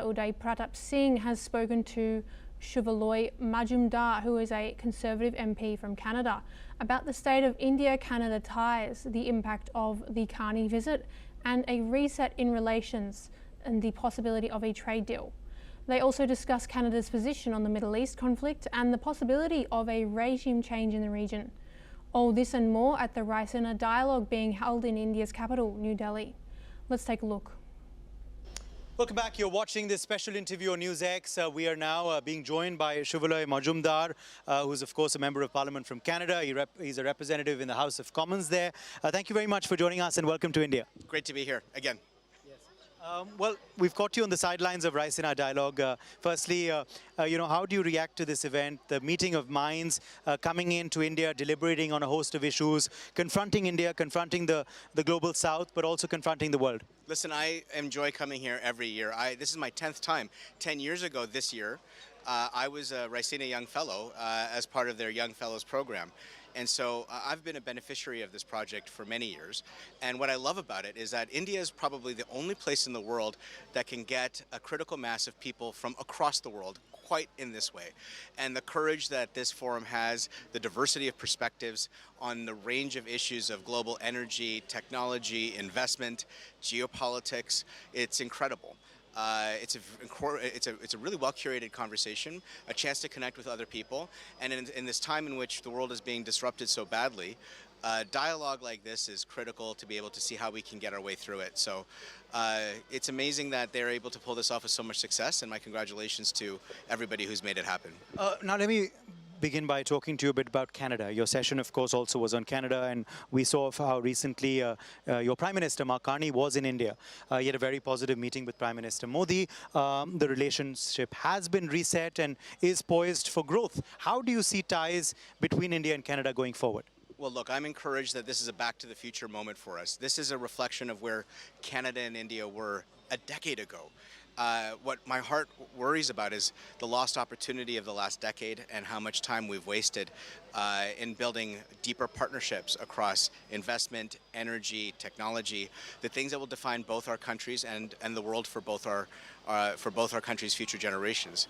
Uday Pratap Singh has spoken to Shuvaloy Majumdar, who is a Conservative MP from Canada, about the state of India-Canada ties, the impact of the Carney visit, and a reset in relations and the possibility of a trade deal. They also discuss Canada's position on the Middle East conflict and the possibility of a regime change in the region. All this and more at the Raisina Dialogue being held in India's capital, New Delhi. Let's take a look. Welcome back. You're watching this special interview on NewsX. We are now being joined by Shuvaloy Majumdar, who's of course a member of Parliament from Canada. He's a representative in the House of Commons there. Thank you very much for joining us and welcome to India. Great to be here again. Well, we've caught you on the sidelines of Raisina Dialogue. Firstly, how do you react to this event, the meeting of minds coming into India, deliberating on a host of issues, confronting India, confronting the global south, but also confronting the world? Listen, I enjoy coming here every year. This is my 10th time. 10 years ago this year, I was a Raisina Young Fellow as part of their Young Fellows program. And so I've been a beneficiary of this project for many years. And what I love about it is that India is probably the only place in the world that can get a critical mass of people from across the world quite in this way. And the courage that this forum has, the diversity of perspectives on the range of issues of global energy, technology, investment, geopolitics, it's incredible. It's a really well-curated conversation, a chance to connect with other people, and in this time in which the world is being disrupted so badly, dialogue like this is critical to be able to see how we can get our way through it. So it's amazing that they're able to pull this off with so much success, and my congratulations to everybody who's made it happen. Now let me begin by talking to you a bit about Canada. Your session, of course, also was on Canada, and we saw how recently your Prime Minister, Mark Carney, was in India. He had a very positive meeting with Prime Minister Modi. The relationship has been reset and is poised for growth. How do you see ties between India and Canada going forward? Well, look, I'm encouraged that this is a back-to-the-future moment for us. This is a reflection of where Canada and India were a decade ago. What my heart worries about is the lost opportunity of the last decade and how much time we've wasted in building deeper partnerships across investment, energy, technology, the things that will define both our countries and the world for both our countries' future generations.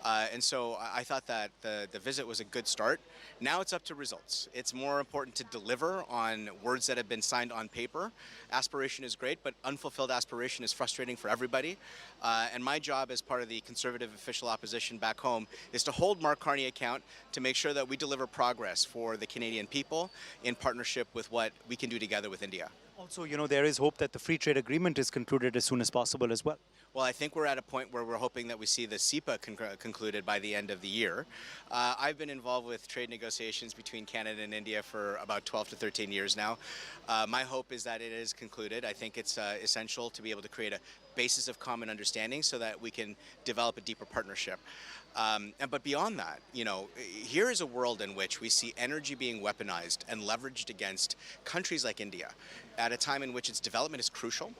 And so I thought that the visit was a good start. Now it's up to results. It's more important to deliver on words that have been signed on paper. Aspiration is great, but unfulfilled aspiration is frustrating for everybody. And my job as part of the Conservative official opposition back home is to hold Mark Carney account to make sure that we deliver progress for the Canadian people in partnership with what we can do together with India. Also, there is hope that the free trade agreement is concluded as soon as possible as well. Well, I think we're at a point where we're hoping that we see the CEPA concluded by the end of the year. I've been involved with trade negotiations between Canada and India for about 12 to 13 years now. My hope is that it is concluded. I think it's essential to be able to create a basis of common understanding so that we can develop a deeper partnership. But beyond that, here is a world in which we see energy being weaponized and leveraged against countries like India at a time in which its development is crucial.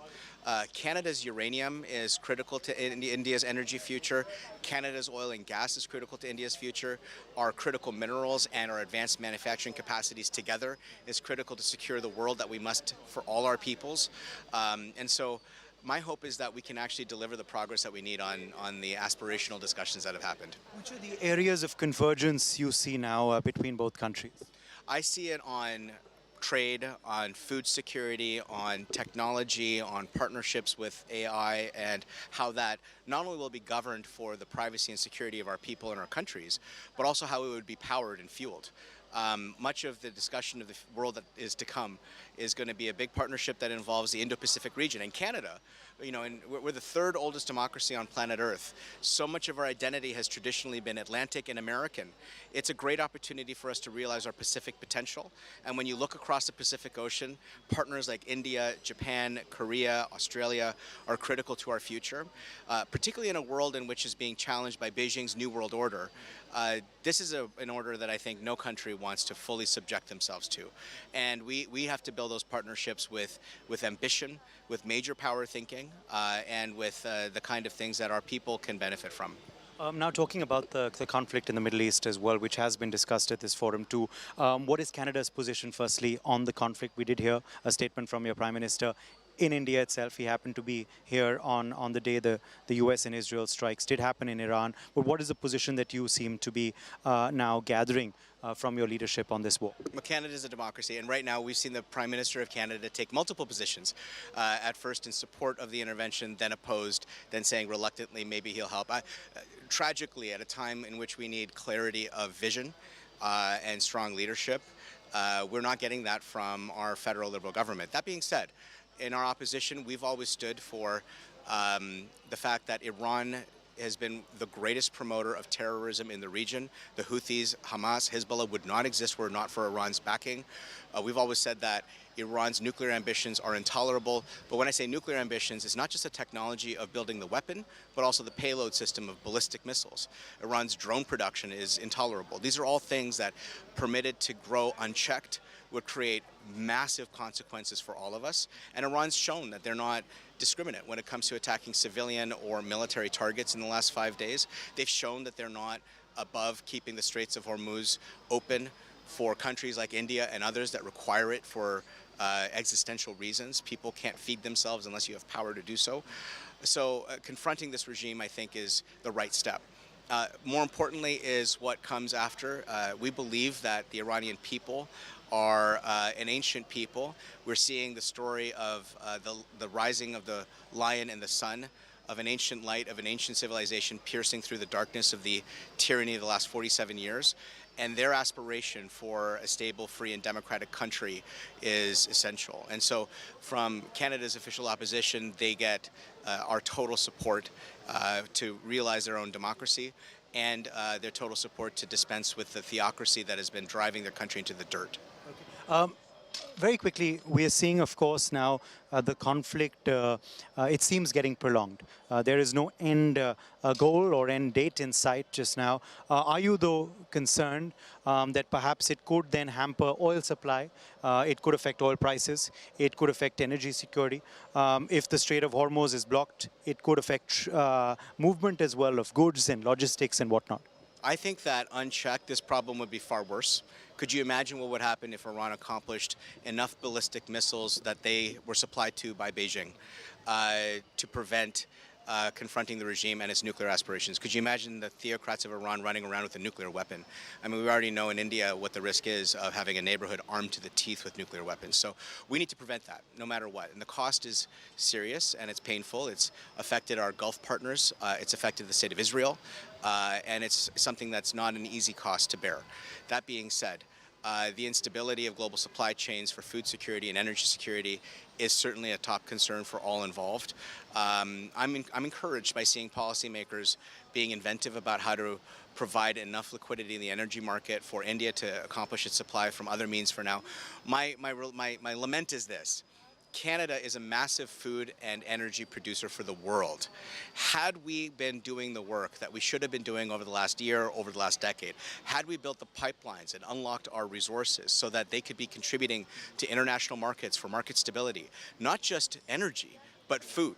Canada's uranium is critical to India's energy future. Canada's oil and gas is critical to India's future. Our critical minerals and our advanced manufacturing capacities together is critical to secure the world that we must for all our peoples. And so my hope is that we can actually deliver the progress that we need on the aspirational discussions that have happened. Which are the areas of convergence you see now between both countries? I see it on trade, on food security, on technology, on partnerships with AI, and how that not only will be governed for the privacy and security of our people and our countries, but also how it would be powered and fueled. Much of the discussion of the world that is to come is going to be a big partnership that involves the Indo-Pacific region. And Canada, and we're the third oldest democracy on planet Earth. So much of our identity has traditionally been Atlantic and American. It's a great opportunity for us to realize our Pacific potential. And when you look across the Pacific Ocean, partners like India, Japan, Korea, Australia are critical to our future, particularly in a world in which is being challenged by Beijing's New World Order. This is an order that I think no country wants to fully subject themselves to. And we have to build those partnerships with ambition, with major power thinking, and with the kind of things that our people can benefit from. Now talking about the conflict in the Middle East as well, which has been discussed at this forum too. What is Canada's position firstly on the conflict? We did hear a statement from your Prime Minister. in India itself. He happened to be here on the day the US and Israel strikes did happen in Iran. But what is the position that you seem to be now gathering from your leadership on this war? Well, Canada is a democracy, and right now we've seen the Prime Minister of Canada take multiple positions. At first in support of the intervention, then opposed, then saying reluctantly maybe he'll help. Tragically, at a time in which we need clarity of vision and strong leadership, we're not getting that from our federal Liberal government. That being said, in our opposition, we've always stood for the fact that Iran has been the greatest promoter of terrorism in the region. The Houthis, Hamas, Hezbollah would not exist were it not for Iran's backing. We've always said that Iran's nuclear ambitions are intolerable. But when I say nuclear ambitions, it's not just the technology of building the weapon, but also the payload system of ballistic missiles. Iran's drone production is intolerable. These are all things that, permitted to grow unchecked, would create massive consequences for all of us. And Iran's shown that they're not discriminate when it comes to attacking civilian or military targets in the last 5 days. They've shown that they're not above keeping the Straits of Hormuz open for countries like India and others that require it for existential reasons. People can't feed themselves unless you have power to do so. So confronting this regime, I think, is the right step. More importantly is what comes after. We believe that the Iranian people are an ancient people. We're seeing the story of the rising of the lion and the sun, of an ancient light, of an ancient civilization piercing through the darkness of the tyranny of the last 47 years. And their aspiration for a stable, free, and democratic country is essential. And so from Canada's official opposition, they get our total support to realize their own democracy, and their total support to dispense with the theocracy that has been driving their country into the dirt. Very quickly, we are seeing, of course, now the conflict, it seems getting prolonged. There is no end goal or end date in sight just now. Are you, though, concerned that perhaps it could then hamper oil supply? It could affect oil prices. It could affect energy security. If the Strait of Hormuz is blocked, it could affect movement as well of goods and logistics and whatnot. I think that unchecked, this problem would be far worse. Could you imagine what would happen if Iran accomplished enough ballistic missiles that they were supplied to by Beijing to prevent confronting the regime and its nuclear aspirations? Could you imagine the theocrats of Iran running around with a nuclear weapon? I mean, we already know in India what the risk is of having a neighborhood armed to the teeth with nuclear weapons. So we need to prevent that, no matter what. And the cost is serious and it's painful. It's affected our Gulf partners. It's affected the state of Israel. And it's something that's not an easy cost to bear. That being said, the instability of global supply chains for food security and energy security is certainly a top concern for all involved. I'm encouraged by seeing policymakers being inventive about how to provide enough liquidity in the energy market for India to accomplish its supply from other means for now. My lament is this. Canada is a massive food and energy producer for the world. Had we been doing the work that we should have been doing over the last year, over the last decade, had we built the pipelines and unlocked our resources so that they could be contributing to international markets for market stability, not just energy, but food,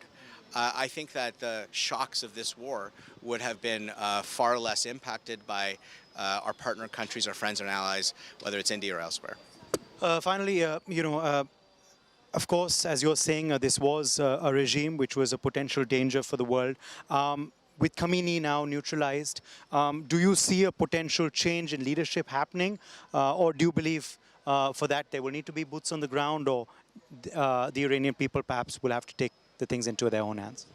I think that the shocks of this war would have been far less impacted by our partner countries, our friends and allies, whether it's India or elsewhere. Finally, of course, as you're saying, this was a regime which was a potential danger for the world. With Khamenei now neutralized, do you see a potential change in leadership happening? Or do you believe for that there will need to be boots on the ground, or the Iranian people perhaps will have to take the things into their own hands?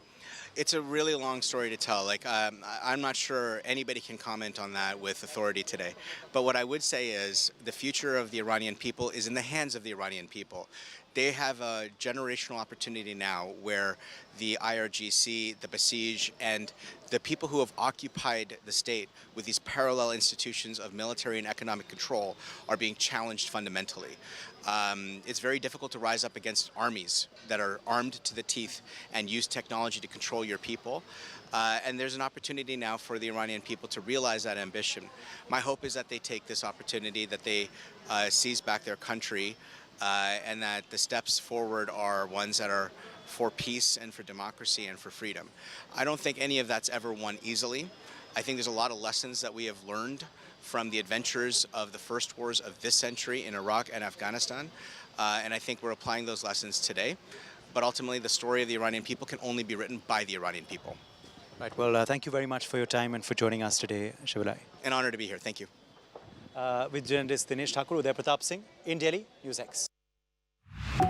It's a really long story to tell. I'm not sure anybody can comment on that with authority today. But what I would say is the future of the Iranian people is in the hands of the Iranian people. They have a generational opportunity now where the IRGC, the Basij, and the people who have occupied the state with these parallel institutions of military and economic control are being challenged fundamentally. It's very difficult to rise up against armies that are armed to the teeth and use technology to control your people. And there's an opportunity now for the Iranian people to realize that ambition. My hope is that they take this opportunity, that they seize back their country, and that the steps forward are ones that are for peace and for democracy and for freedom. I don't think any of that's ever won easily. I think there's a lot of lessons that we have learned from the adventures of the first wars of this century in Iraq and Afghanistan, and I think we're applying those lessons today. but ultimately the story of the Iranian people can only be written by the Iranian people. Right. Well, thank you very much for your time and for joining us today, Shuvaloy. An honor to be here. Thank you. With journalist Dinesh Thakur, Uday Pratap Singh in Delhi, NewsX.